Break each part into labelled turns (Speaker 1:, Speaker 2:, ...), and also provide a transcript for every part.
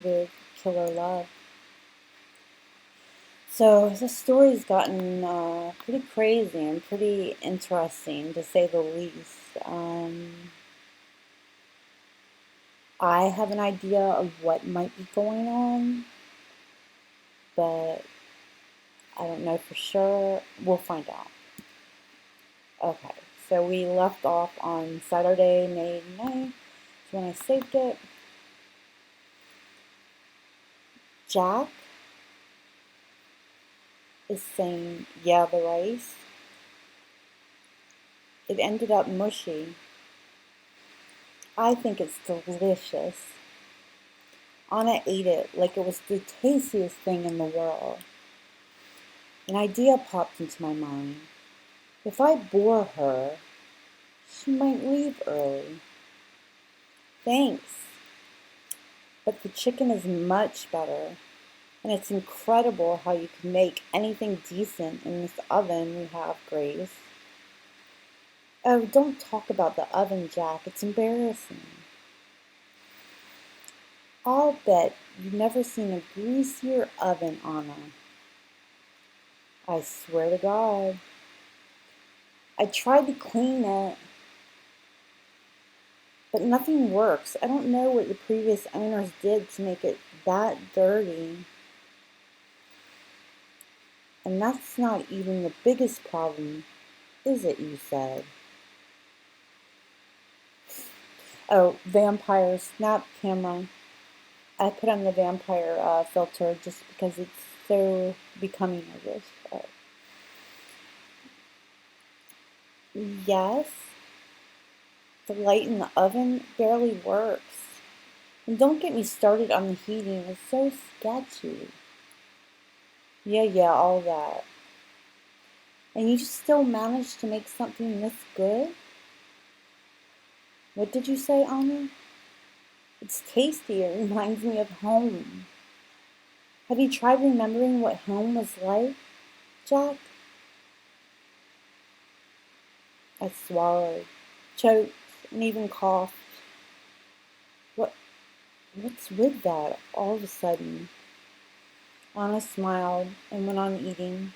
Speaker 1: with Killer Love. So this story's gotten pretty crazy and pretty interesting, to say the least. I have an idea of what might be going on, but I don't know for sure. We'll find out. Okay, so we left off on Saturday, May 9th, when I saved it. Jack is saying, yeah, the rice. It ended up mushy. I think it's delicious. Anna ate it like it was the tastiest thing in the world. An idea popped into my mind. If I bore her, she might leave early. Thanks. But the chicken is much better, and it's incredible how you can make anything decent in this oven we have, Grace. Oh, don't talk about the oven, Jack. It's embarrassing. I'll bet you've never seen a greasier oven, Anna. I swear to God. I tried to clean it, but nothing works. I don't know what the previous owners did to make it that dirty. And that's not even the biggest problem, is it, you said? Oh, vampire snap camera. I put on the vampire filter just because it's so becoming of this. Yes, the light in the oven barely works. And don't get me started on the heating. It's so sketchy. Yeah, all that. And you still managed to make something this good? What did you say, Anna? It's tasty. It reminds me of home. Have you tried remembering what home was like, Jack? I swallowed, choked, and even coughed. What? What's with that all of a sudden? Anna smiled and went on eating.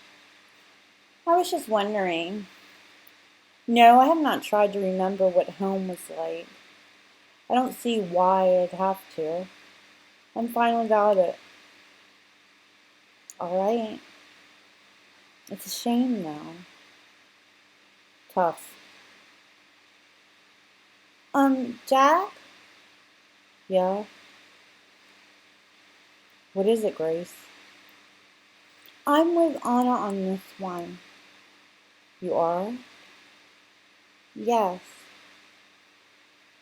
Speaker 1: I was just wondering. No, I have not tried to remember what home was like. I don't see why I'd have to. I'm fine without it. All right. It's a shame now. Tough. Jack? Yeah? What is it, Grace? I'm with Anna on this one. You are? Yes.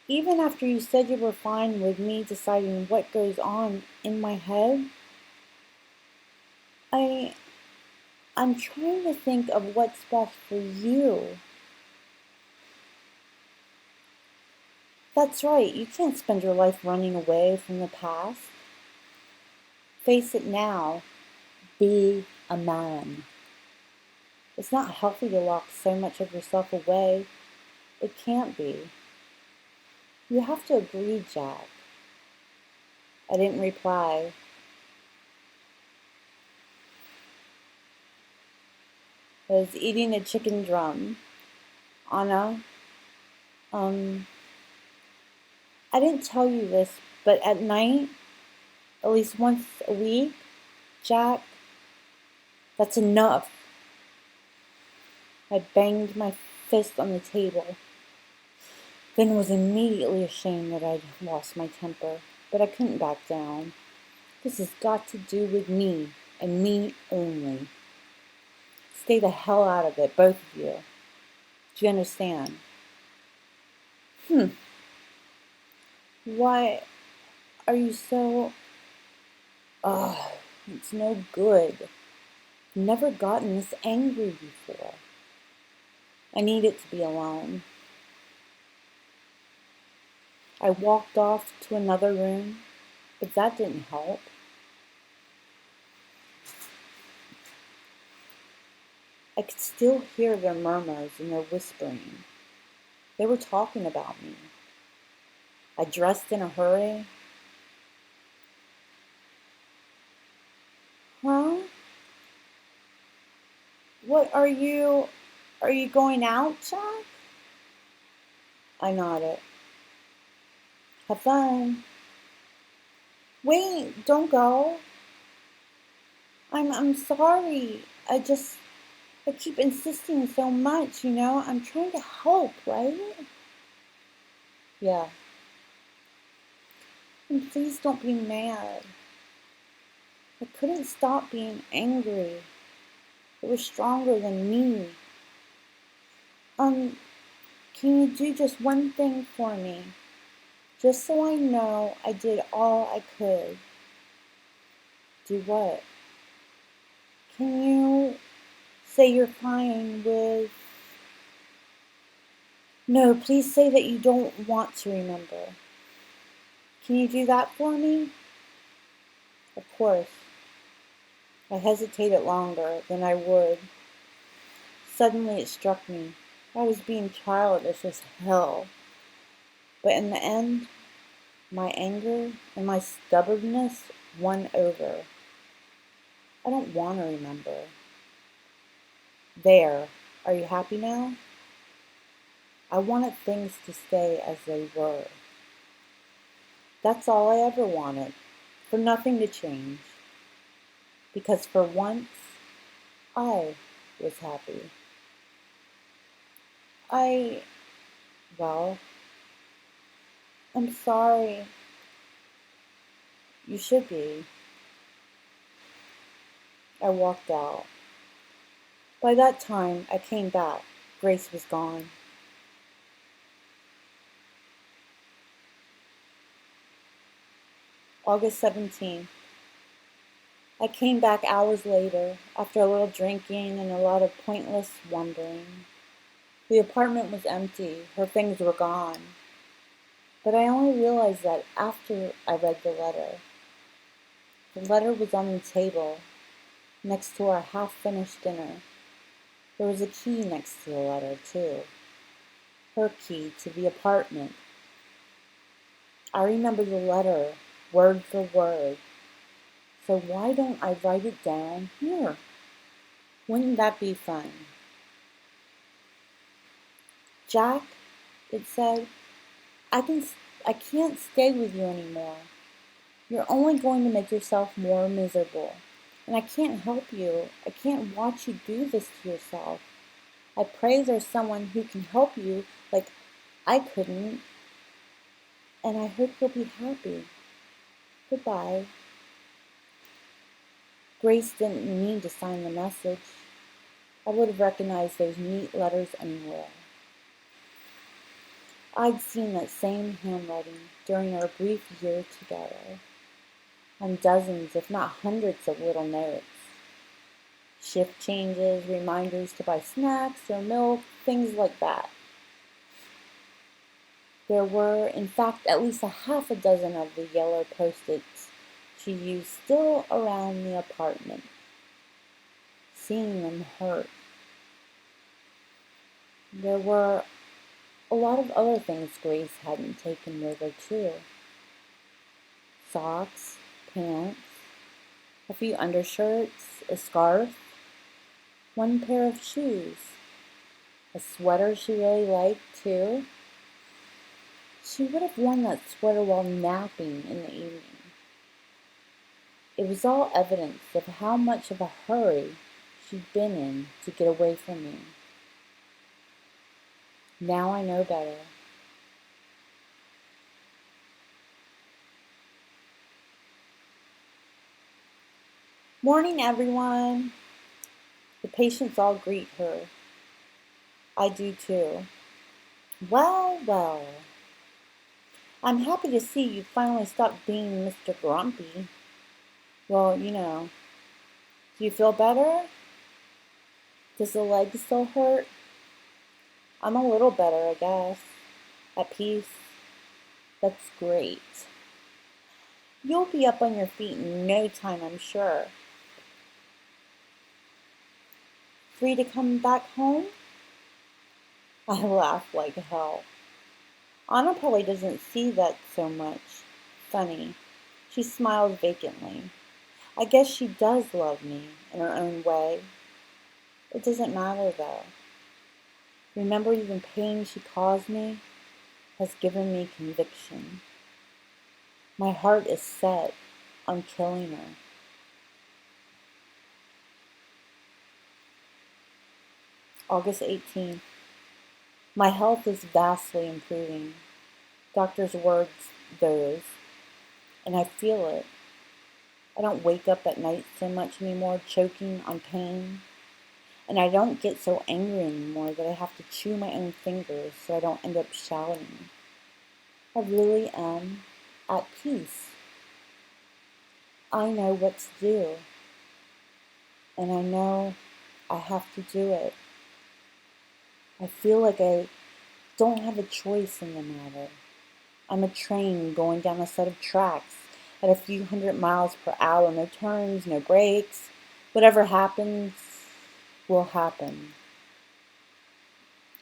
Speaker 1: Even after you said you were fine with me deciding what goes on in my head, I I'm trying to think of what's best for you. That's right, you can't spend your life running away from the past. Face it now. Be a man. It's not healthy to lock so much of yourself away. It can't be. You have to agree, Jack. I didn't reply. I was eating a chicken drum. Anna, um, I didn't tell you this, but at night, at least once a week, Jack, that's enough. I banged my fist on the table, then was immediately ashamed that I'd lost my temper, but I couldn't back down. This has got to do with me, and me only. Stay the hell out of it, both of you. Do you understand? Why are you so... Ugh, it's no good. Never gotten this angry before. I needed to be alone. I walked off to another room, but that didn't help. I could still hear their murmurs and their whispering. They were talking about me. I dressed in a hurry. Huh? What are you going out, Jack? I nodded. Have fun. Wait, don't go. I'm sorry. I keep insisting so much, I'm trying to help, right? Yeah. And please don't be mad. I couldn't stop being angry. It was stronger than me. Um, can you do just one thing for me? Just so I know I did all I could. Do what? Can you say you're fine with... No, please say that you don't want to remember. Can you do that for me? Of course. I hesitated longer than I would. Suddenly it struck me. I was being childish as hell. But in the end, my anger and my stubbornness won over. I don't want to remember. There. Are you happy now? I wanted things to stay as they were. That's all I ever wanted. For nothing to change. Because for once, I was happy. Well, I'm sorry. You should be. I walked out. By that time, I came back. Grace was gone. August 17th. I came back hours later, after a little drinking and a lot of pointless wondering. The apartment was empty. Her things were gone. But I only realized that after I read the letter. The letter was on the table, next to our half-finished dinner. There was a key next to the letter, too. Her key to the apartment. I remember the letter, word for word. So why don't I write it down here? Wouldn't that be fun? Jack, it said, I can't stay with you anymore. You're only going to make yourself more miserable. And I can't help you. I can't watch you do this to yourself. I pray there's someone who can help you like I couldn't. And I hope you'll be happy. Goodbye. Grace didn't mean to sign the message. I would have recognized those neat letters anywhere. I'd seen that same handwriting during our brief year together, on dozens, if not hundreds of little notes. Shift changes, reminders to buy snacks or milk, things like that. There were, in fact, at least a half a dozen of the yellow Post-its she used still around the apartment. Seeing them hurt. There were a lot of other things Grace hadn't taken with her, too. Socks, pants, a few undershirts, a scarf, one pair of shoes, a sweater she really liked, too. She would have worn that sweater while napping in the evening. It was all evidence of how much of a hurry she'd been in to get away from me. Now I know better. Morning, everyone. The patients all greet her. I do too. Well, well. I'm happy to see you finally stopped being Mr. Grumpy. Well, do you feel better? Does the leg still hurt? I'm a little better, I guess. At peace. That's great. You'll be up on your feet in no time, I'm sure. Free to come back home? I laughed like hell. Anna probably doesn't see that so much. Funny. She smiled vacantly. I guess she does love me in her own way. It doesn't matter though. Remembering the pain she caused me has given me conviction. My heart is set on killing her. August 18th. My health is vastly improving. Doctor's words, those, and I feel it. I don't wake up at night so much anymore, choking on pain. And I don't get so angry anymore that I have to chew my own fingers so I don't end up shouting. I really am at peace. I know what to do. And I know I have to do it. I feel like I don't have a choice in the matter. I'm a train going down a set of tracks at a few hundred miles per hour, no turns, no brakes. Whatever happens will happen.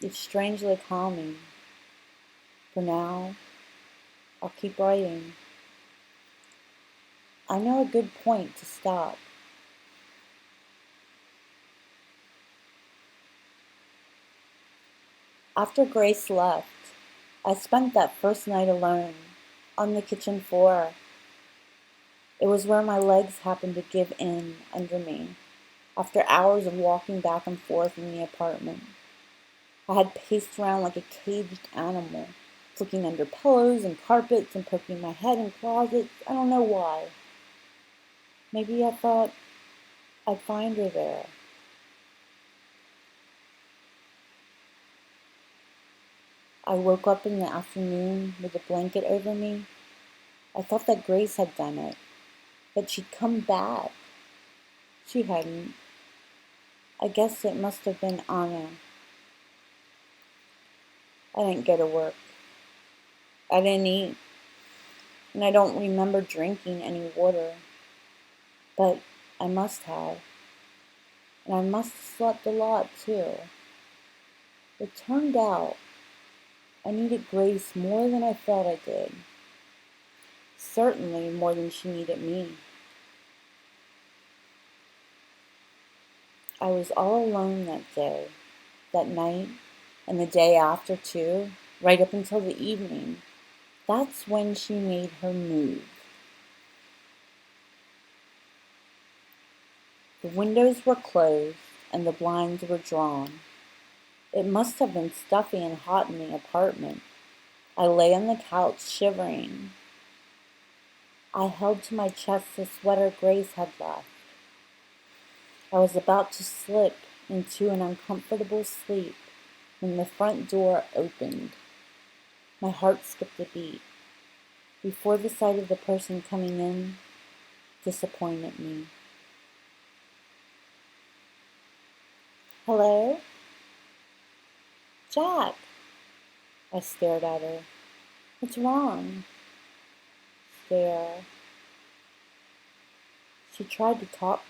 Speaker 1: It's strangely calming. For now, I'll keep writing. I know a good point to stop. After Grace left, I spent that first night alone on the kitchen floor. It was where my legs happened to give in under me after hours of walking back and forth in the apartment. I had paced around like a caged animal, looking under pillows and carpets and poking my head in closets. I don't know why. Maybe I thought I'd find her there. I woke up in the afternoon with a blanket over me. I thought that Grace had done it, that she'd come back. She hadn't. I guess it must have been Anna. I didn't go to work. I didn't eat. And I don't remember drinking any water. But I must have. And I must have slept a lot, too. It turned out I needed Grace more than I thought I did. Certainly more than she needed me. I was all alone that day, that night, and the day after, too, right up until the evening. That's when she made her move. The windows were closed and the blinds were drawn. It must have been stuffy and hot in the apartment. I lay on the couch shivering. I held to my chest the sweater Grace had left. I was about to slip into an uncomfortable sleep when the front door opened. My heart skipped a beat. Before the sight of the person coming in disappointed me. Hello? Jack. I stared at her. What's wrong? Stare. She tried to talk,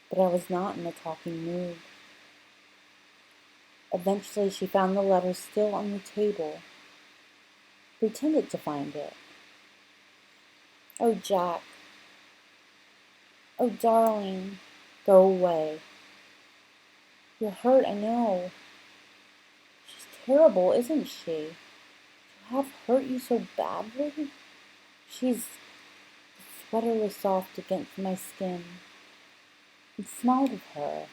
Speaker 1: but I was not in the talking mood. Eventually she found the letter still on the table. Pretended to find it. Oh, Jack. Oh, darling. Go away. You're hurt, I know. She's terrible, isn't she? To have hurt you so badly? The sweater was soft against my skin. It smelled of her.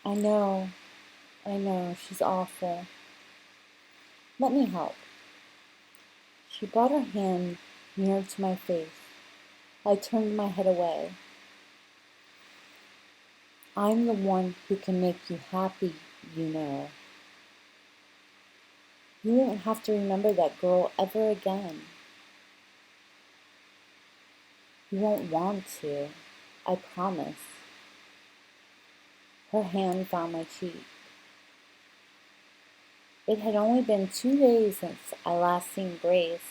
Speaker 1: I know, she's awful. Let me help. She brought her hand nearer to my face. I turned my head away. I'm the one who can make you happy, you know. You won't have to remember that girl ever again. You won't want to, I promise. Her hand found my cheek. It had only been 2 days since I last seen Grace,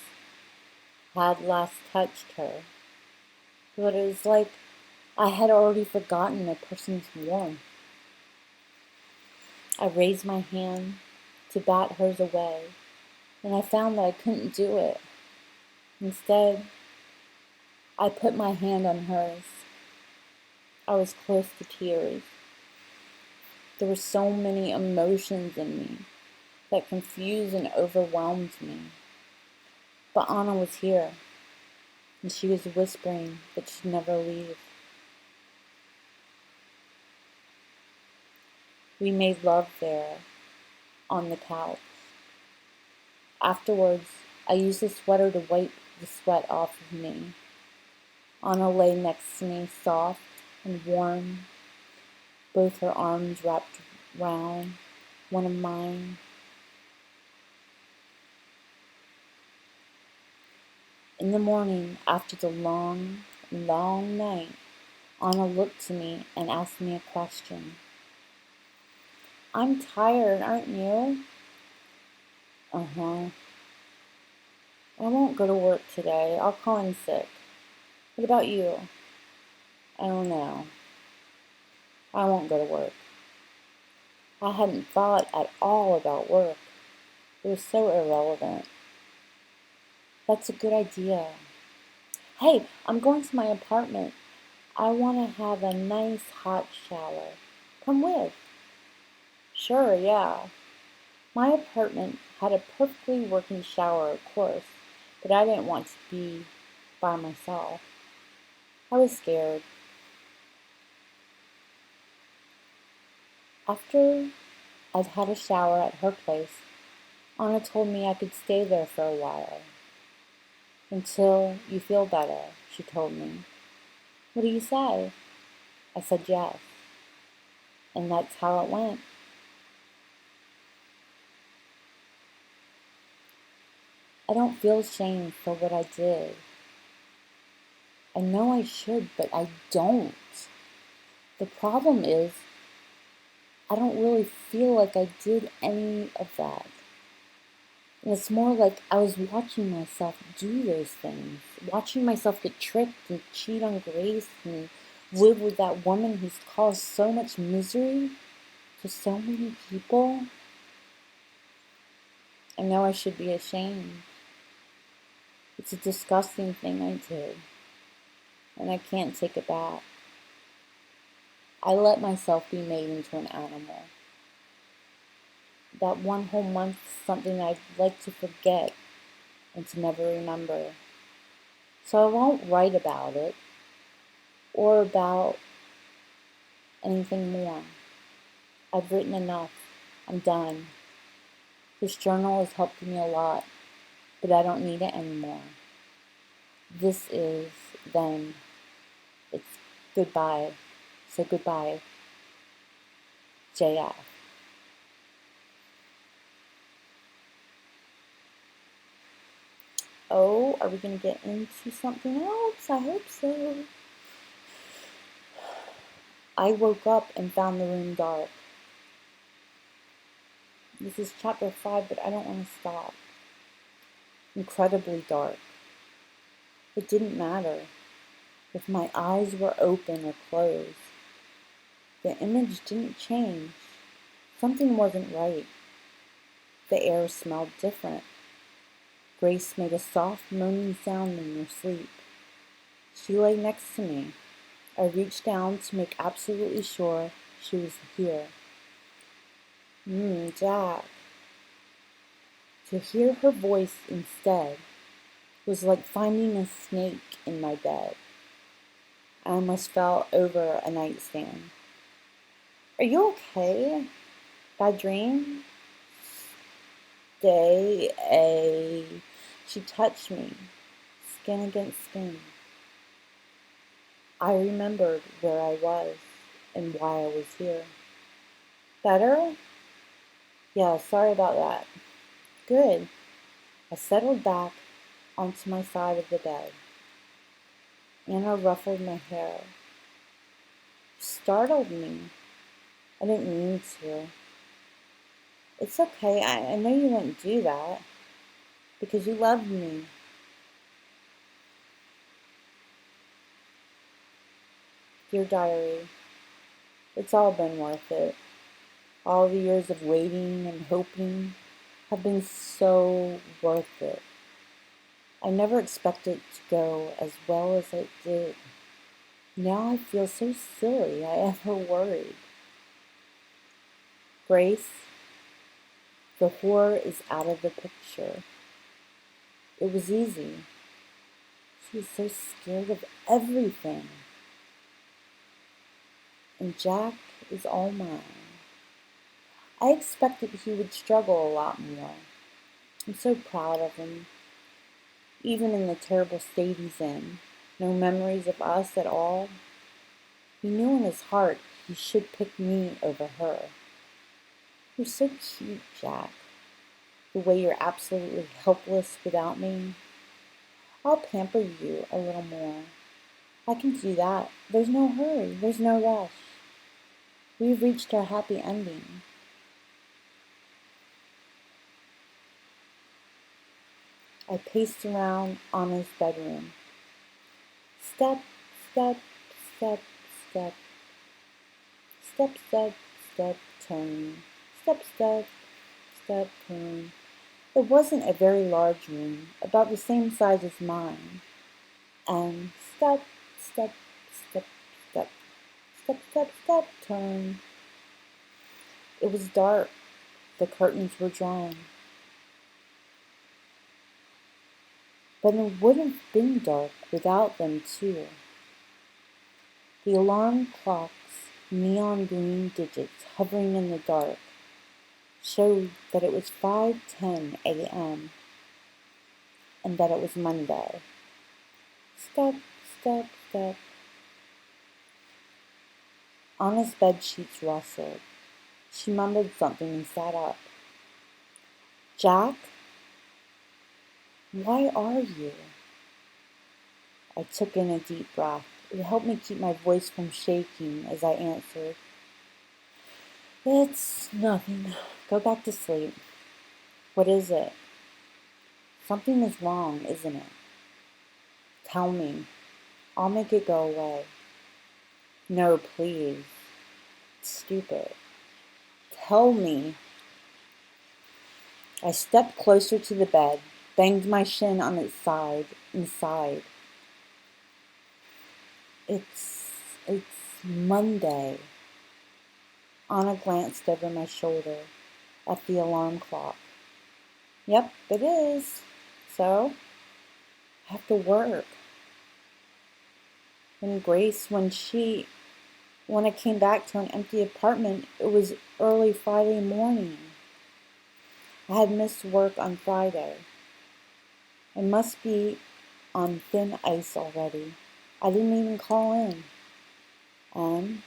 Speaker 1: had last touched her, but it was like I had already forgotten a person's warmth. I raised my hand to bat hers away, and I found that I couldn't do it. Instead, I put my hand on hers. I was close to tears. There were so many emotions in me that confused and overwhelmed me. But Anna was here, and she was whispering that she'd never leave. We made love there, on the couch. Afterwards, I used the sweater to wipe the sweat off of me. Anna lay next to me, soft and warm, both her arms wrapped round one of mine. In the morning, after the long, long night, Anna looked to me and asked me a question. "I'm tired, aren't you?" "Uh-huh. I won't go to work today. I'll call in sick. What about you?" "I don't know. I won't go to work." I hadn't thought at all about work. It was so irrelevant. "That's a good idea. Hey, I'm going to my apartment. I want to have a nice hot shower. Come with." "Sure, yeah." My apartment had a perfectly working shower, of course, but I didn't want to be by myself. I was scared. After I'd had a shower at her place, Anna told me I could stay there for a while. "Until you feel better," she told me. "What do you say?" I said yes. And that's how it went. I don't feel ashamed for what I did. I know I should, but I don't. The problem is, I don't really feel like I did any of that. And it's more like I was watching myself do those things, watching myself get tricked and cheat on Grace and live with that woman who's caused so much misery to so many people. I know I should be ashamed. It's a disgusting thing I did, and I can't take it back. I let myself be made into an animal. That one whole month is something I'd like to forget and to never remember. So I won't write about it or about anything more. I've written enough. I'm done. This journal has helped me a lot, but I don't need it anymore. This is, then, it's goodbye. So goodbye, JF. Oh, are we going to get into something else? I hope so. I woke up and found the room dark. This is chapter 5, but I don't want to stop. Incredibly dark. It didn't matter if my eyes were open or closed. The image didn't change. Something wasn't right. The air smelled different. Grace made a soft moaning sound in her sleep. She lay next to me. I reached down to make absolutely sure she was here. Jack. To hear her voice instead was like finding a snake in my bed. I almost fell over a nightstand. "Are you okay? Bad dream?" She touched me, skin against skin. I remembered where I was and why I was here. "Better?" "Yeah, sorry about that." "Good." I settled back onto my side of the bed. Anna ruffled my hair. Startled me. I didn't mean to. "It's okay. I know you wouldn't do that because you loved me." Dear diary, it's all been worth it. All the years of waiting and hoping have been so worth it. I never expected it to go as well as it did. Now I feel so silly I ever worried. Grace, the horror is out of the picture. It was easy. She was so scared of everything. And Jack is all mine. I expected he would struggle a lot more. I'm so proud of him. Even in the terrible state he's in, no memories of us at all. He knew in his heart he should pick me over her. You're so cute, Jack. The way you're absolutely helpless without me. I'll pamper you a little more. I can do that. There's no hurry. There's no rush. We've reached our happy ending. I paced around Anna's bedroom. Step, step, step, step. Step, step, step, turn. Step, step, step, turn. It wasn't a very large room, about the same size as mine. And step, step, step, step, step, step, step, turn. It was dark. The curtains were drawn. But it wouldn't have been dark without them, too. The alarm clock's neon green digits hovering in the dark showed that it was 5:10 a.m. and that it was Monday. Step, step, step. Anna's bed sheets rustled. She mumbled something and sat up. Jack? Why are you? I took in a deep breath. It helped me keep my voice from shaking as I answered. It's nothing. Go back to sleep. What is it? Something is wrong, isn't it? Tell me. I'll make it go away. No, please. It's stupid. Tell me. I stepped closer to the bed, banged my shin on its side, and sighed. It's Monday. Anna glanced over my shoulder at the alarm clock. Yep, it is. So, I have to work. And Grace, when I came back to an empty apartment, it was early Friday morning. I had missed work on Friday. I must be on thin ice already. I didn't even call in. And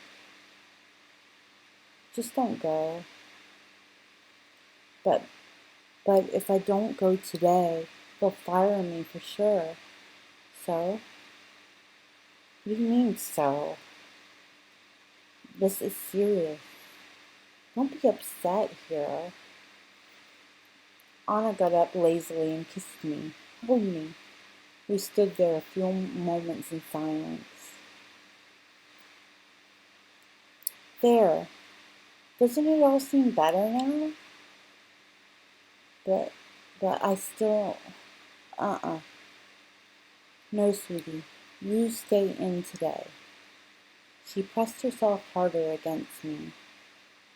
Speaker 1: just don't go. But if I don't go today, they'll fire me for sure. So? What do you mean, so? This is serious. Don't be upset, hero. Anna got up lazily and kissed me, hugged me. We stood there a few moments in silence. There. Doesn't it all seem better now? But I still... No, sweetie. You stay in today. She pressed herself harder against me.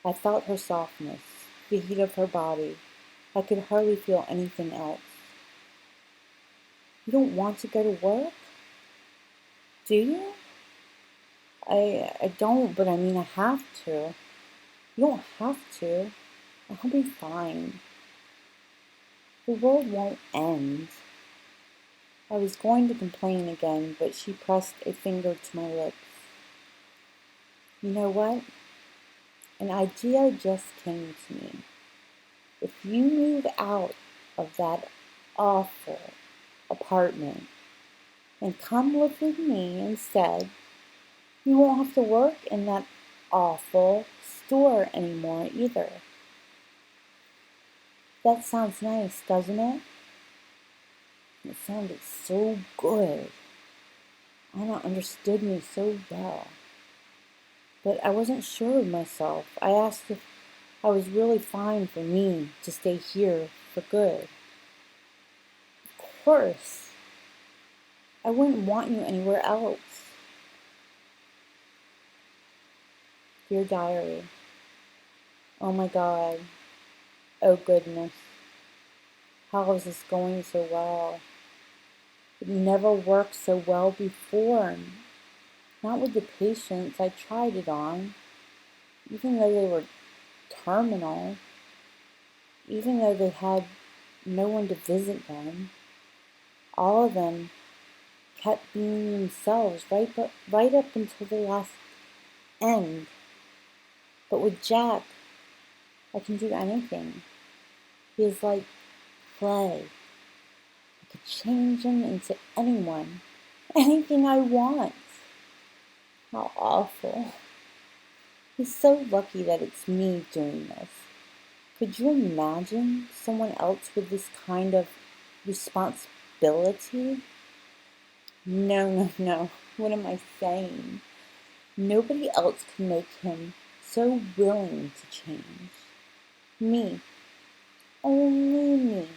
Speaker 1: I felt her softness, the heat of her body. I could hardly feel anything else. You don't want to go to work? Do you? I don't, but I mean I have to. You don't have to. I'll be fine. The world won't end. I was going to complain again, but she pressed a finger to my lips. You know what? An idea just came to me. If you move out of that awful apartment and come live with me instead, you won't have to work in that awful store anymore either. That sounds nice, doesn't it? It sounded so good. Anna understood me so well. But I wasn't sure of myself. I asked if I was really fine for me to stay here for good. Of course. I wouldn't want you anywhere else. Dear diary. Oh my God. Oh goodness. How is this going so well? It never worked so well before. Not with the patients I tried it on. Even though they were terminal. Even though they had no one to visit them. All of them kept being themselves right up until the last end. But with Jack, I can do anything. He is like clay. I could change him into anyone. Anything I want. How awful. He's so lucky that it's me doing this. Could you imagine someone else with this kind of responsibility? No, no, no. What am I saying? Nobody else can make him so willing to change. Me. Only me.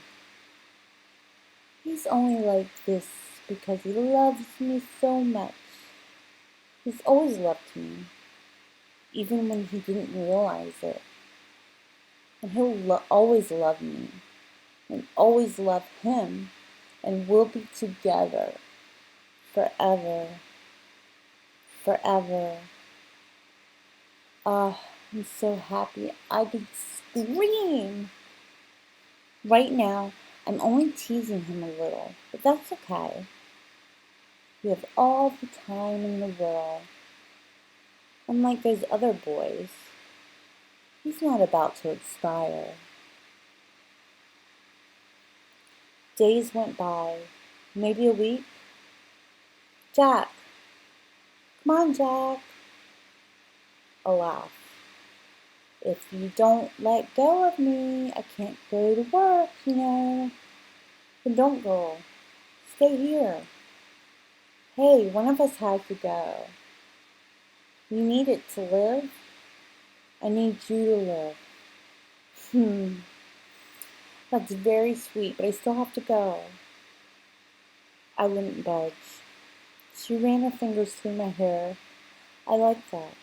Speaker 1: He's only like this because he loves me so much. He's always loved me, even when he didn't realize it. And he'll always love me, and always love him, and we'll be together forever, forever. Ah, I'm so happy I could scream. Right now, I'm only teasing him a little, but that's okay. We have all the time in the world. Unlike those other boys, he's not about to expire. Days went by, maybe a week. Jack, come on, Jack. A laugh. If you don't let go of me, I can't go to work, Then don't go. Stay here. Hey, one of us has to go. You need it to live. I need you to live. That's very sweet, but I still have to go. I wouldn't budge. She ran her fingers through my hair. I like that.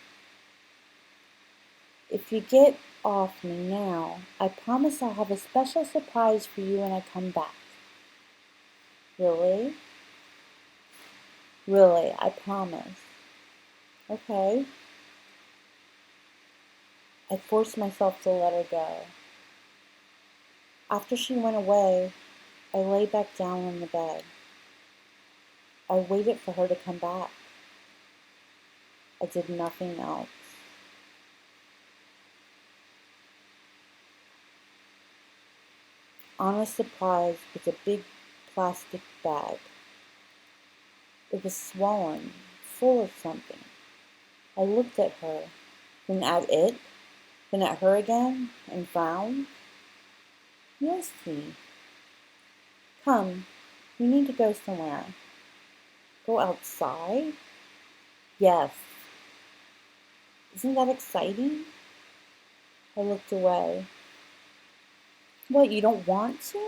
Speaker 1: If you get off me now, I promise I'll have a special surprise for you when I come back. Really? Really, I promise. Okay. I forced myself to let her go. After she went away, I lay back down on the bed. I waited for her to come back. I did nothing else. Anna's surprise was a big plastic bag. It was swollen, full of something. I looked at her, then at it, then at her again, and frowned. Yes, T. Come, we need to go somewhere. Go outside? Yes. Isn't that exciting? I looked away. What, you don't want to?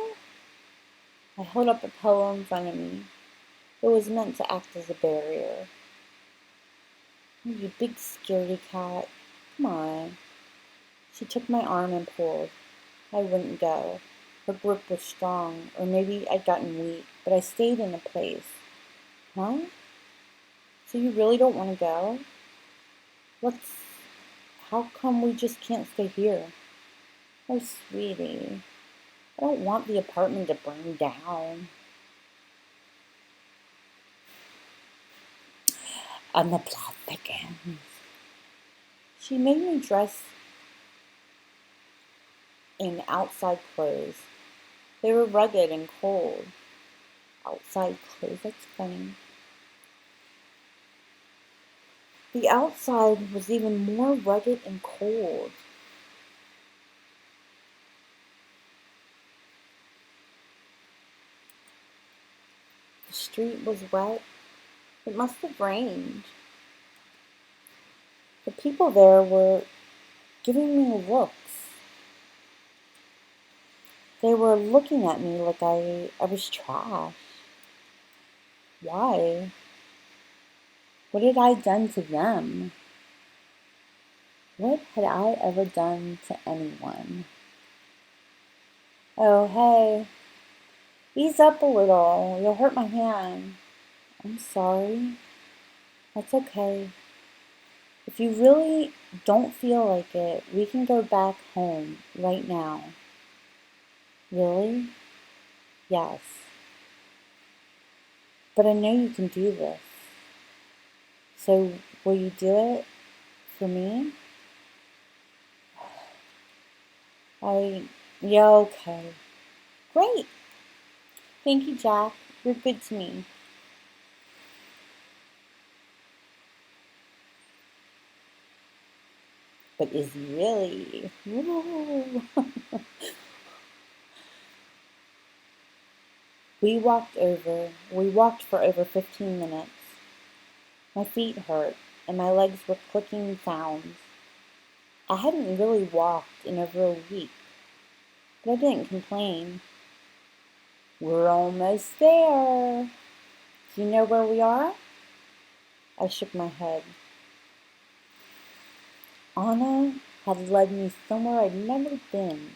Speaker 1: I held up a pillow in front of me. It was meant to act as a barrier. Oh, you big scaredy cat. Come on. She took my arm and pulled. I wouldn't go. Her grip was strong, or maybe I'd gotten weak, but I stayed in a place. Huh? So you really don't want to go? How come we just can't stay here? Oh, sweetie, I don't want the apartment to burn down. And the plot thickens. She made me dress in outside clothes. They were rugged and cold. Outside clothes, that's funny. The outside was even more rugged and cold. The street was wet. It must have rained. The people there were giving me looks. They were looking at me like I was trash. Why? What had I done to them? What had I ever done to anyone? Oh, hey, ease up a little. You'll hurt my hand. I'm sorry. That's okay. If you really don't feel like it, we can go back home right now. Really? Yes. But I know you can do this. So, will you do it for me? Yeah, okay. Great. Thank you, Jack. You're good to me. But is he really? Woo. We walked for over 15 minutes. My feet hurt, and my legs were clicking sounds. I hadn't really walked in over a week, but I didn't complain. We're almost there. Do you know where we are? I shook my head. Anna had led me somewhere I'd never been.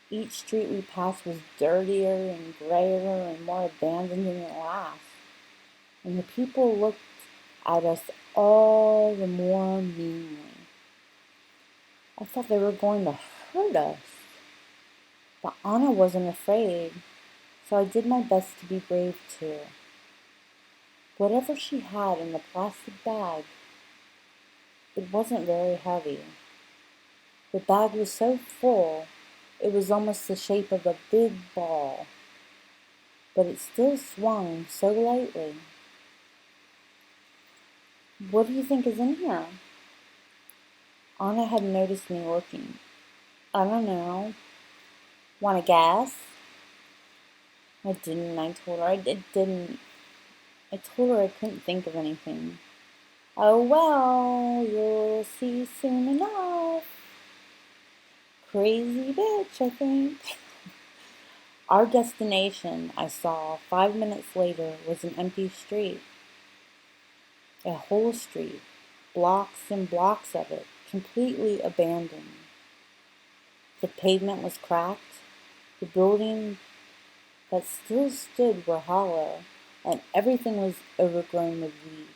Speaker 1: Each street we passed was dirtier and grayer and more abandoned than the last. And the people looked at us all the more meanly. I thought they were going to hurt us. But Anna wasn't afraid, so I did my best to be brave too. Whatever she had in the plastic bag, it wasn't very heavy. The bag was so full, it was almost the shape of a big ball, but it still swung so lightly. What do you think is in here? Anna had noticed me looking. I don't know. Want to guess? I didn't. I told her I didn't. I told her I couldn't think of anything. Oh well, you'll see soon enough. Crazy bitch, I think. Our destination, I saw 5 minutes later, was an empty street. A whole street, blocks and blocks of it, completely abandoned. The pavement was cracked. The buildings that still stood were hollow, and everything was overgrown with weeds.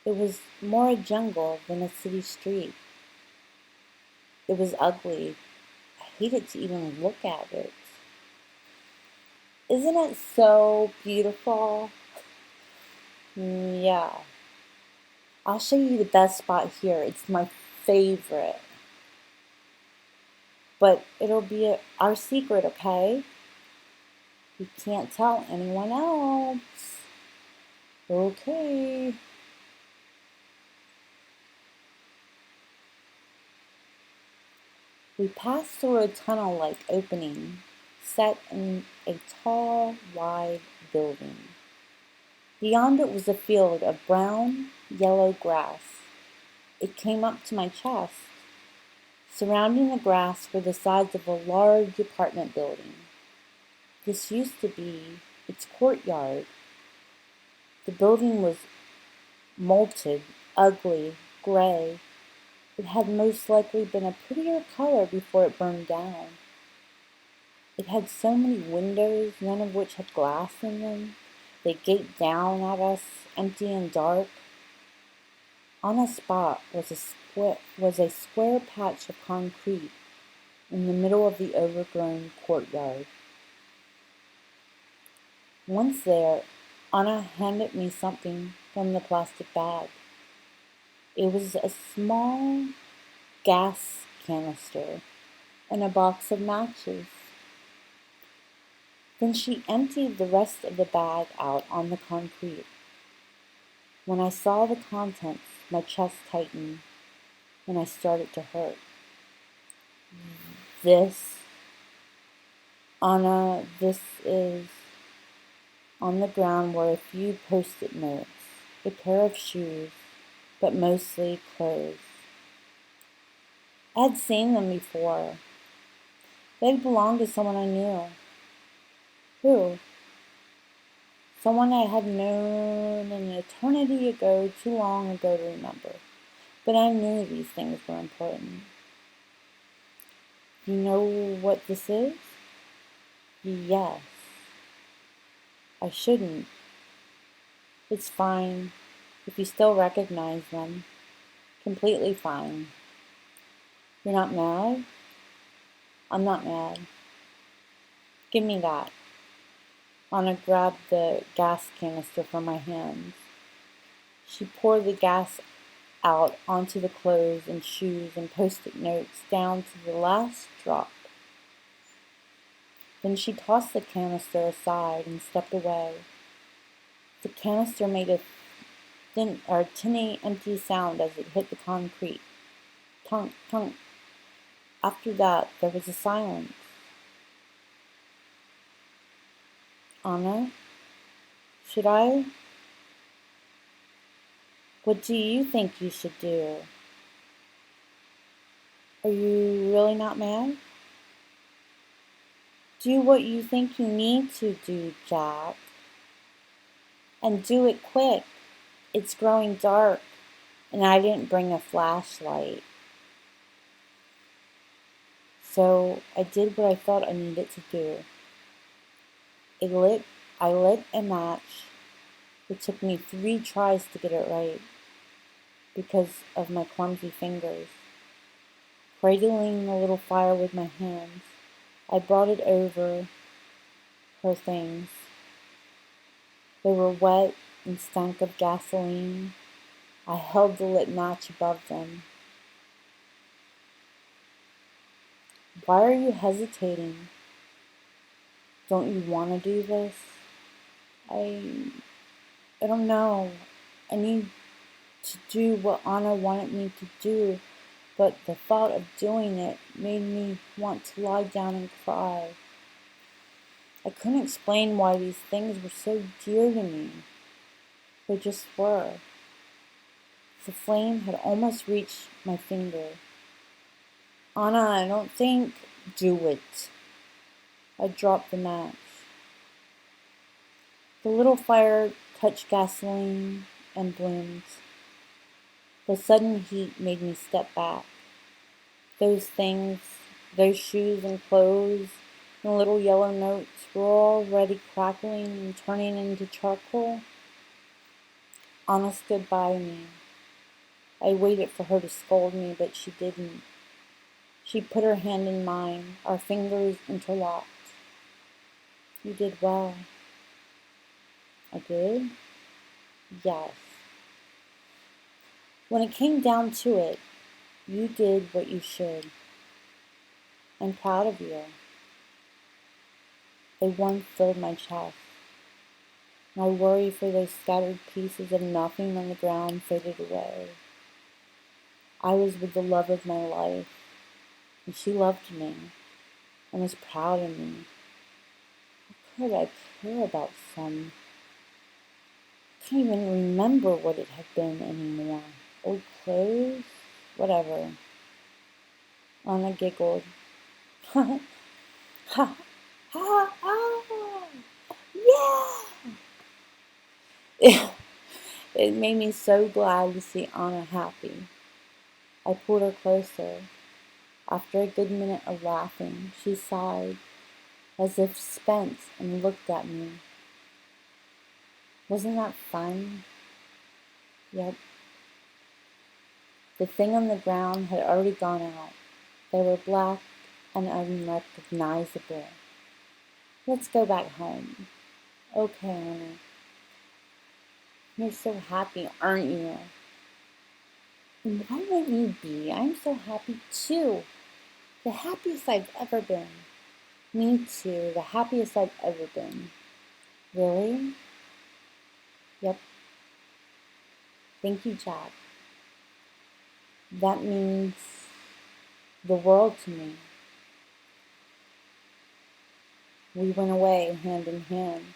Speaker 1: It was more a jungle than a city street. It was ugly. I hated to even look at it. Isn't it so beautiful? Yeah. I'll show you the best spot here. It's my favorite. But it'll be our secret, okay? We can't tell anyone else. Okay. We passed through a tunnel-like opening set in a tall, wide building. Beyond it was a field of brown, yellow grass. It came up to my chest. Surrounding the grass were the sides of a large apartment building. This used to be its courtyard. The building was molted, ugly, gray. It had most likely been a prettier color before it burned down. It had so many windows, none of which had glass in them. They gaped down at us, empty and dark. On a spot was a square patch of concrete in the middle of the overgrown courtyard. Once there, Anna handed me something from the plastic bag. It was a small gas canister and a box of matches. Then she emptied the rest of the bag out on the concrete. When I saw the contents, my chest tightened and I started to hurt. This, Anna, this is... On the ground were a few post-it notes, a pair of shoes, but mostly clothes. I had seen them before. They belonged to someone I knew. Who? Someone I had known an eternity ago, too long ago to remember. But I knew these things were important. You know what this is? Yes. I shouldn't. It's fine if you still recognize them. Completely fine. You're not mad? I'm not mad. Give me that. Anna grabbed the gas canister from my hands. She poured the gas out onto the clothes and shoes and post-it notes down to the last drop. Then she tossed the canister aside and stepped away. The canister made a tinny, empty sound as it hit the concrete. Tunk, tunk. After that, there was a silence. Anna, should I? What do you think you should do? Are you really not mad? Do what you think you need to do, Jack. And do it quick. It's growing dark, and I didn't bring a flashlight. So I did what I thought I needed to do. I lit a match. It took me 3 tries to get it right because of my clumsy fingers. Cradling the little fire with my hands, I brought it over her things. They were wet and stank of gasoline. I held the lit match above them. Why are you hesitating? Don't you want to do this? I don't know. I need to do what Anna wanted me to do, but the thought of doing it made me want to lie down and cry. I couldn't explain why these things were so dear to me. They just were. The flame had almost reached my finger. Anna, I don't think. Do it. I dropped the match. The little fire touched gasoline and bloomed. The sudden heat made me step back. Those things, those shoes and clothes, and little yellow notes were already crackling and turning into charcoal. Anna stood by me. I waited for her to scold me, but she didn't. She put her hand in mine, our fingers interlocked. You did well. I did? Yes. When it came down to it, you did what you should. I'm proud of you. A warmth filled my chest. My worry for those scattered pieces of nothing on the ground faded away. I was with the love of my life, and she loved me and was proud of me. How could I care about some? I can't even remember what it had been anymore. Old clothes? Whatever. Anna giggled. Ha ha ha! Yeah! It made me so glad to see Anna happy. I pulled her closer. After a good minute of laughing, she sighed, as if spent, and looked at me. Wasn't that fun? Yep. The thing on the ground had already gone out. They were black and unrecognizable. Let's go back home. Okay, Anna. You're so happy, aren't you? And why wouldn't you be? I'm so happy too. The happiest I've ever been. Me too, the happiest I've ever been. Really? Yep. Thank you, Jack. That means the world to me. We went away hand in hand.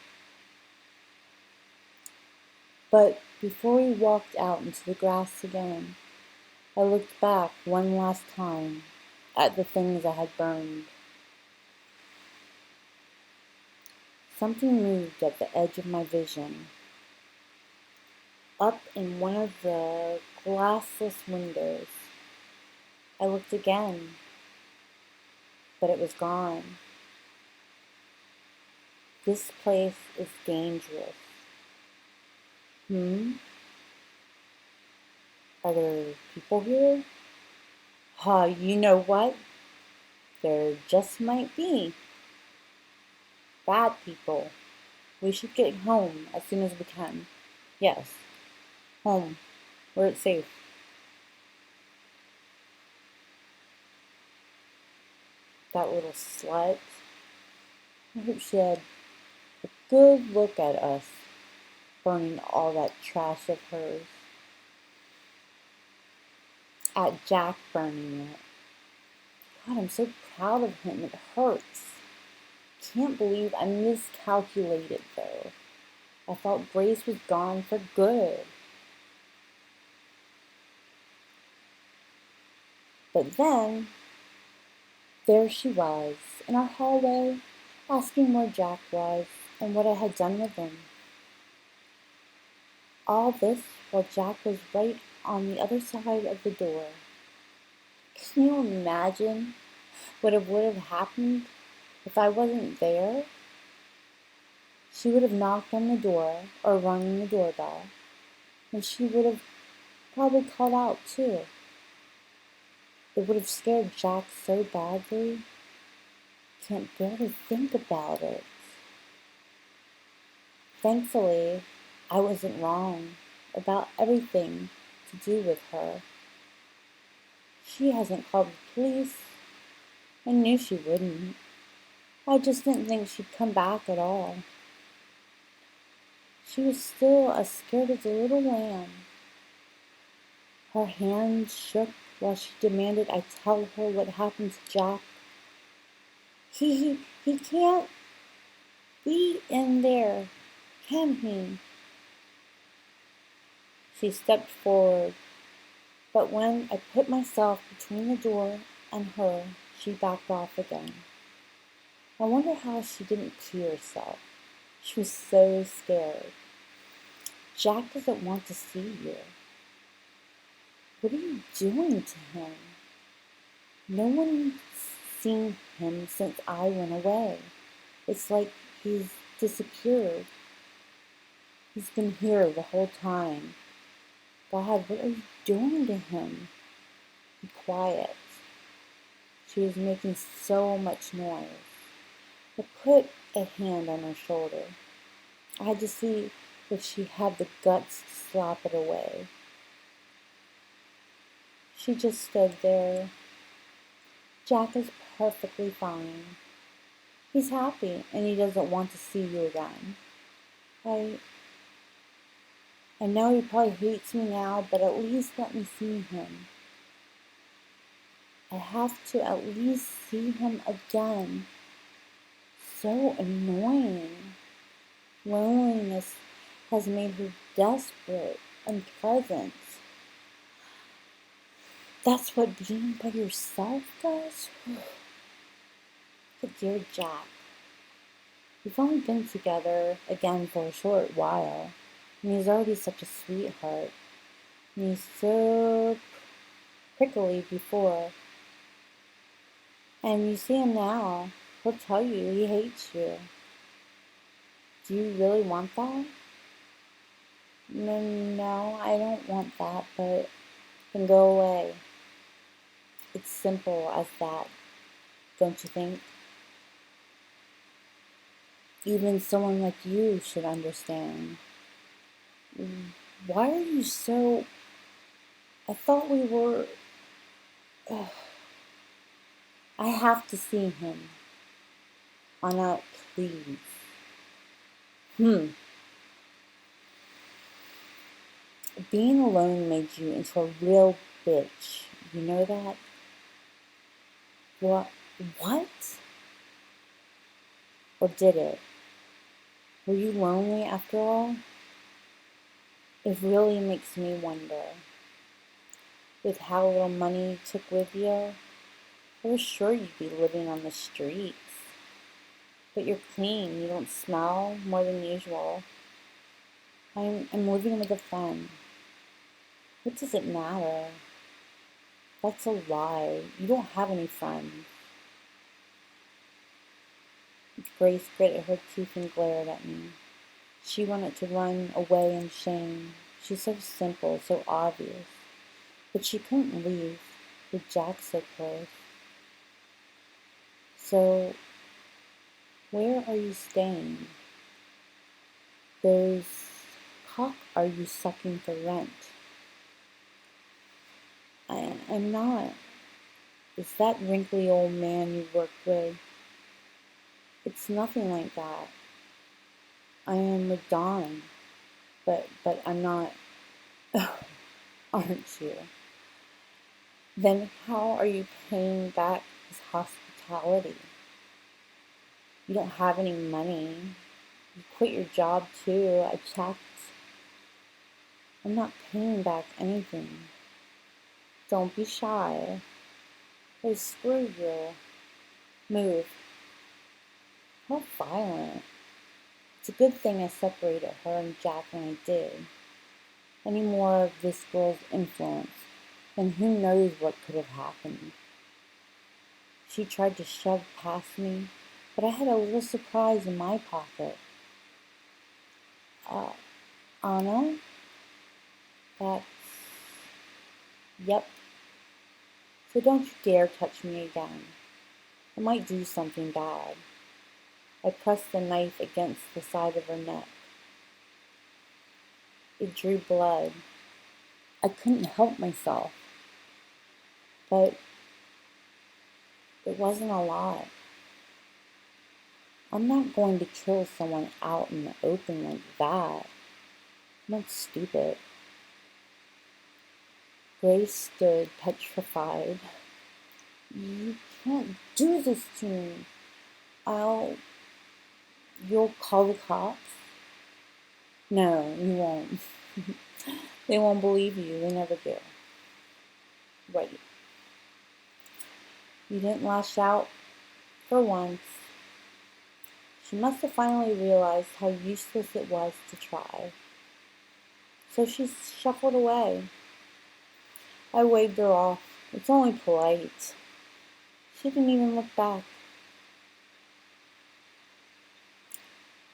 Speaker 1: But before we walked out into the grass again, I looked back one last time at the things I had burned. Something moved at the edge of my vision. Up in one of the glassless windows. I looked again, but it was gone. This place is dangerous. Are there people here? You know what? There just might be. Bad people. We should get home as soon as we can. Yes, home, where it's safe. That little slut. I hope she had a good look at us, burning all that trash of hers. At Jack burning it. God, I'm so proud of him. It hurts. Can't believe I miscalculated, though. I thought Grace was gone for good. But then, there she was, in our hallway, asking where Jack was and what I had done with him. All this while Jack was right on the other side of the door. Can you imagine what would have happened if I wasn't there? She would have knocked on the door or rung the doorbell, and she would have probably called out too. It would have scared Jack so badly. Can't bear to think about it. Thankfully, I wasn't wrong about everything to do with her. She hasn't called the police. I knew she wouldn't. I just didn't think she'd come back at all. She was still as scared as a little lamb. Her hands shook while she demanded I tell her what happened to Jack. He can't be in there, can he? She stepped forward, but when I put myself between the door and her, she backed off again. I wonder how she didn't pee herself. She was so scared. Jack doesn't want to see you. What are you doing to him? No one's seen him since I went away. It's like he's disappeared. He's been here the whole time. God, what are you doing to him? Be quiet. She was making so much noise. I put a hand on her shoulder. I had to see if she had the guts to slap it away. She just stood there. Jack is perfectly fine. He's happy and he doesn't want to see you again. I know he probably hates me now, but at least let me see him. I have to at least see him again. So annoying. Loneliness has made her desperate and present. That's what being by yourself does? But dear Jack, we've only been together again for a short while, and he's already such a sweetheart. And he's so prickly before. And you see him now, he'll tell you he hates you. Do you really want that? No, I don't want that, but then go away. It's simple as that, don't you think? Even someone like you should understand. Why are you so... I thought we were... I have to see him. Anna, please. Being alone made you into a real bitch. You know that? What? Or did it? Were you lonely after all? It really makes me wonder. With how little money you took with you, I was sure you'd be living on the streets. But you're clean. You don't smell more than usual. I'm living with a friend. What does it matter? That's a lie. You don't have any friends. Grace gritted her teeth and glared at me. She wanted to run away in shame. She's so simple, so obvious. But she couldn't leave with Jack so close. So, where are you staying? Those cock are you sucking for rent? I'm not. Is that wrinkly old man you work with? It's nothing like that. I am with Don, but I'm not. Aren't you? Then how are you paying back his hospitality? You don't have any money. You quit your job too. I checked. I'm not paying back anything. Don't be shy. Hey, screw you. Move. How violent. It's a good thing I separated her and Jack when I did. Any more of this girl's influence, and who knows what could have happened. She tried to shove past me, but I had a little surprise in my pocket. Anna? That's... Yep. So don't you dare touch me again. I might do something bad. I pressed the knife against the side of her neck. It drew blood. I couldn't help myself. But it wasn't a lot. I'm not going to kill someone out in the open like that. I'm not stupid. Grace stood petrified. You can't do this to me. You'll call the cops? No, you won't. They won't believe you. They never do. Right. You didn't lash out for once. She must have finally realized how useless it was to try. So she shuffled away. I waved her off. It's only polite. She didn't even look back.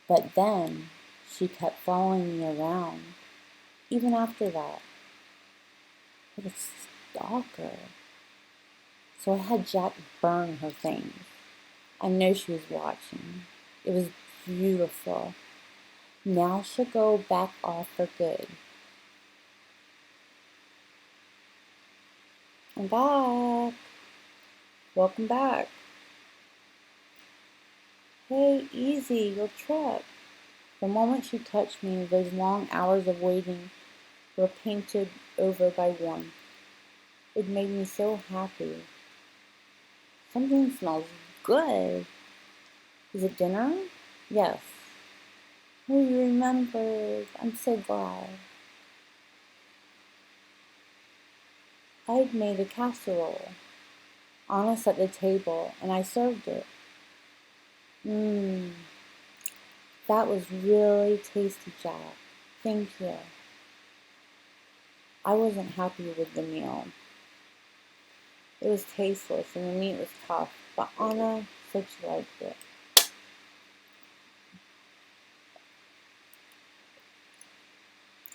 Speaker 1: But then she kept following me around, even after that. Like a stalker. So I had Jack burn her things. I know she was watching. It was beautiful. Now she'll go back off for good. I'm back. Welcome back. Hey, easy, you'll trip. The moment she touched me, those long hours of waiting were painted over by warmth. It made me so happy. Something smells good. Is it dinner? Yes. Oh, you remembered. I'm so glad. I'd made a casserole. Anna set the table, and I served it. That was really tasty, Jack. Thank you. I wasn't happy with the meal. It was tasteless, and the meat was tough, but Anna said she liked it.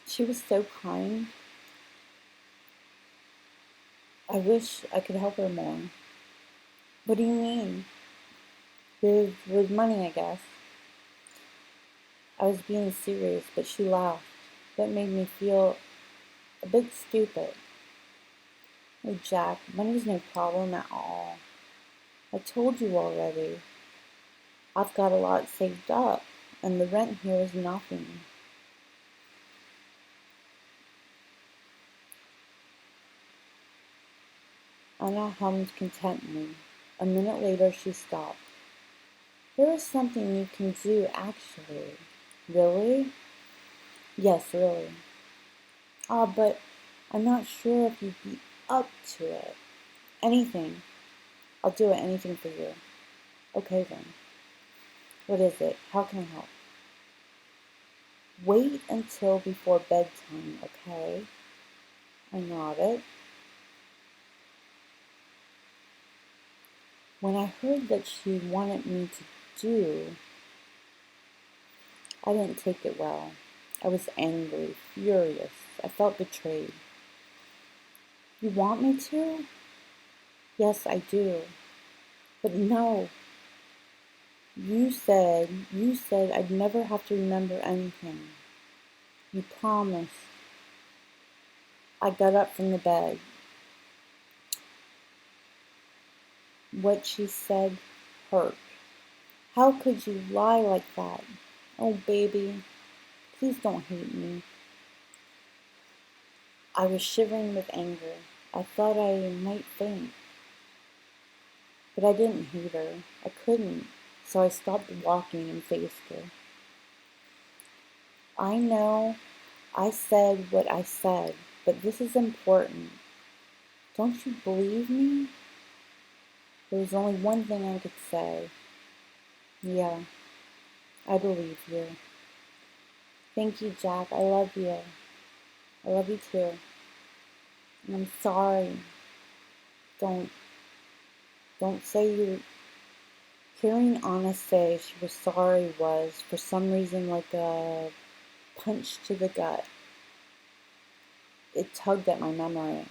Speaker 1: She was so kind. I wish I could help her more. What do you mean? With money, I guess. I was being serious, but she laughed. That made me feel a bit stupid. Oh, Jack, money's no problem at all. I told you already. I've got a lot saved up, and the rent here is nothing. Anna hummed contentedly. A minute later, she stopped. There is something you can do, actually. Really? Yes, really. But I'm not sure if you'd be up to it. Anything. I'll do it, anything for you. Okay, then. What is it? How can I help? Wait until before bedtime, okay? I nodded. When I heard that she wanted me to do, I didn't take it well. I was angry, furious. I felt betrayed. You want me to? Yes, I do. But no. You said I'd never have to remember anything. You promised. I got up from the bed. What she said hurt. How could you lie like that? Oh, baby, please don't hate me. I was shivering with anger. I thought I might faint. But I didn't hate her. I couldn't. So I stopped walking and faced her. I know I said what I said, but this is important. Don't you believe me? There was only one thing I could say. Yeah, I believe you. Thank you, Jack. I love you. I love you too. And I'm sorry. Don't say you. Hearing Anna say she was sorry was, for some reason, like a punch to the gut. It tugged at my memory.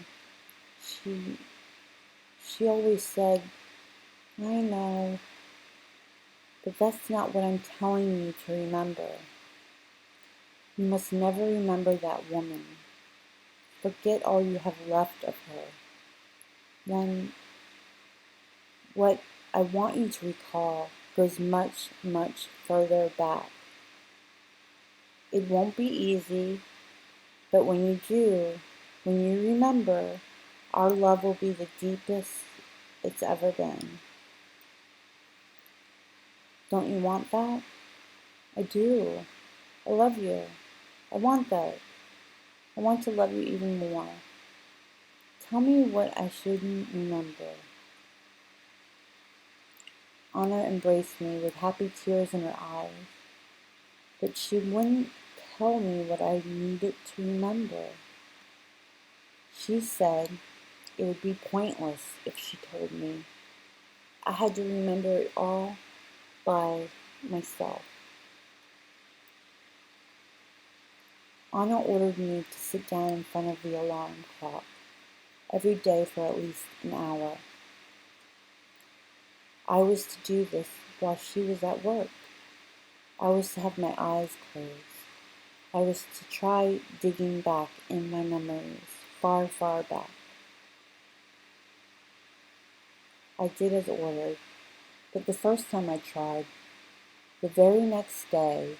Speaker 1: She always said, I know, but that's not what I'm telling you to remember. You must never remember that woman. Forget all you have left of her. Then what I want you to recall goes much, much further back. It won't be easy, but when you do, when you remember, our love will be the deepest it's ever been. Don't you want that? I do. I love you. I want that. I want to love you even more. Tell me what I shouldn't remember. Anna embraced me with happy tears in her eyes, but she wouldn't tell me what I needed to remember. She said it would be pointless if she told me. I had to remember it all by myself. Anna ordered me to sit down in front of the alarm clock every day for at least an hour. I was to do this while she was at work. I was to have my eyes closed. I was to try digging back in my memories, far, far back. I did as ordered, but the first time I tried, the very next day,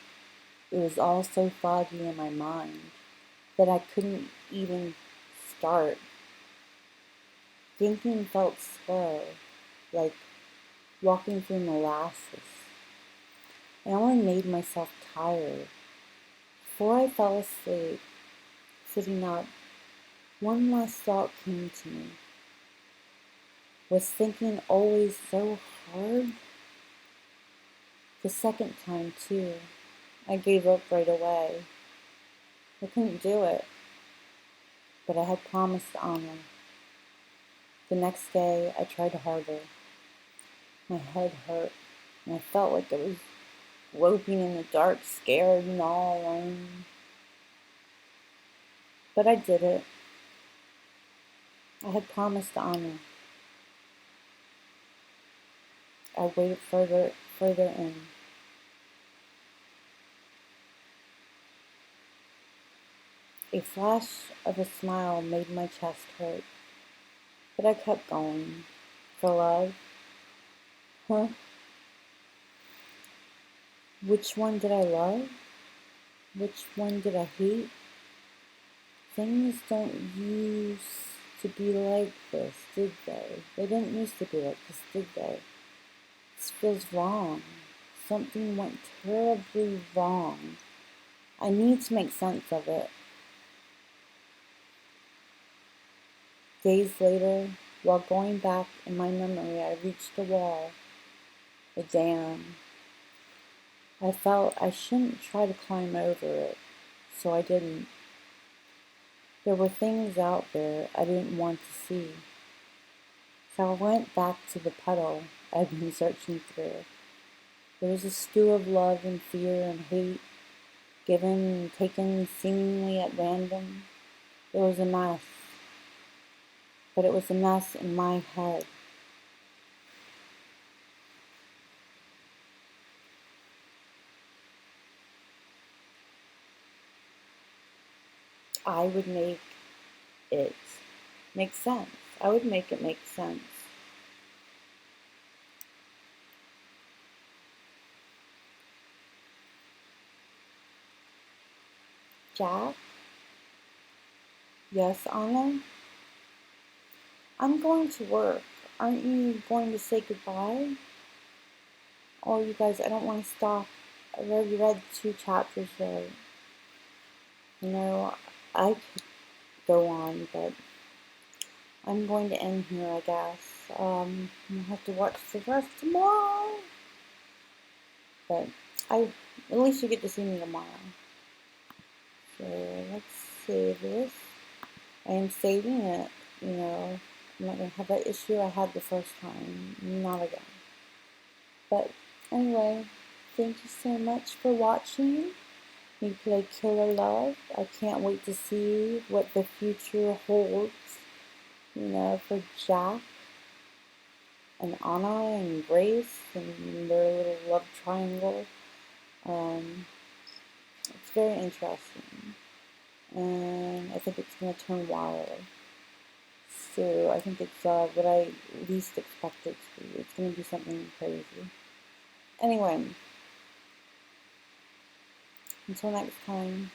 Speaker 1: it was all so foggy in my mind that I couldn't even start. Thinking felt slow, like walking through molasses. I only made myself tired. Before I fell asleep, sitting up, one last thought came to me. Was thinking always so hard? The second time, too, I gave up right away. I couldn't do it, but I had promised Anna. The next day, I tried harder. My head hurt, and I felt like I was groping in the dark, scared and all alone. But I did it. I had promised Anna. I waited further in. A flash of a smile made my chest hurt, but I kept going. For love? Huh? Which one did I love? Which one did I hate? Things don't used to be like this, did they? They didn't used to be like this, did they? This feels wrong. Something went terribly wrong. I need to make sense of it. Days later, while going back in my memory, I reached a wall, a dam. I felt I shouldn't try to climb over it, so I didn't. There were things out there I didn't want to see. So I went back to the puddle I'd been searching through. There was a stew of love and fear and hate, given and taken seemingly at random. It was a mess, but it was a mess in my head. I would make it make sense. I would make it make sense. Jack? Yes, Anna? I'm going to work. Aren't you going to say goodbye? Oh, you guys, I don't want to stop. I've already read 2 chapters though. You know, I could go on, but I'm going to end here, I guess. I'll have to watch the rest tomorrow. But at least you get to see me tomorrow. So let's save this. I am saving it, you know. I'm not going to have that issue I had the first time. Not again. But anyway, thank you so much for watching me play Killer Love. I can't wait to see what the future holds, you know, for Jack and Anna and Grace and their little love triangle. It's very interesting. And I think it's going to turn wild. So I think it's what I least expected to be. It's going to be something crazy. Anyway, until next time.